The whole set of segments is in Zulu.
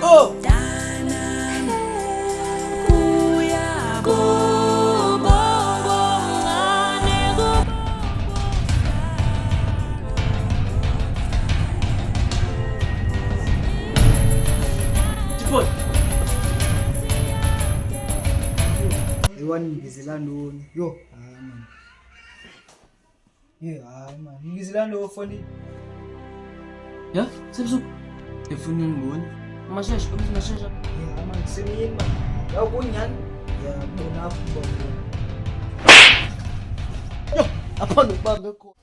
Oh. Tipon. Iwan ngizela ndoni. Yo, hayi man. Hayi man. Ngizela ndo phone. Ya, sebso. Telefon yung buwan. Masaya, kami masaya. Hayi man, siniyin man. Yaw kunyan. Ya, muna ako ba. Yo, apa lupa ko?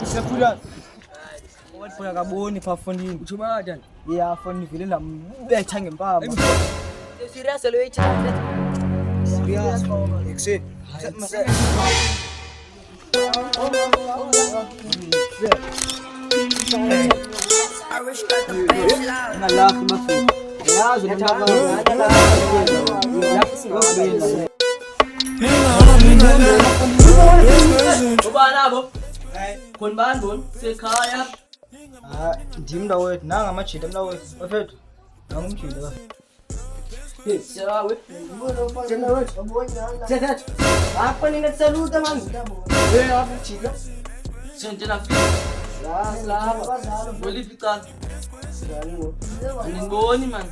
Sepulan. What pula kaboni pha fonini. Uchuma kanjani? Ya phone vile lambetha ngempama. Serious lo yithi. Serious. Exit. Ngalah mafi. Yazi ngithaba. Ubana bo. Kon ban bon sekhaya. Ndim ndawethu nanga amajita mnawethu. Bafethu. Ngumjita. Siyawe. Thethe. Apha nina saluta man. Apha jita. Sente na fi. La. Bolifika. Angiboni man.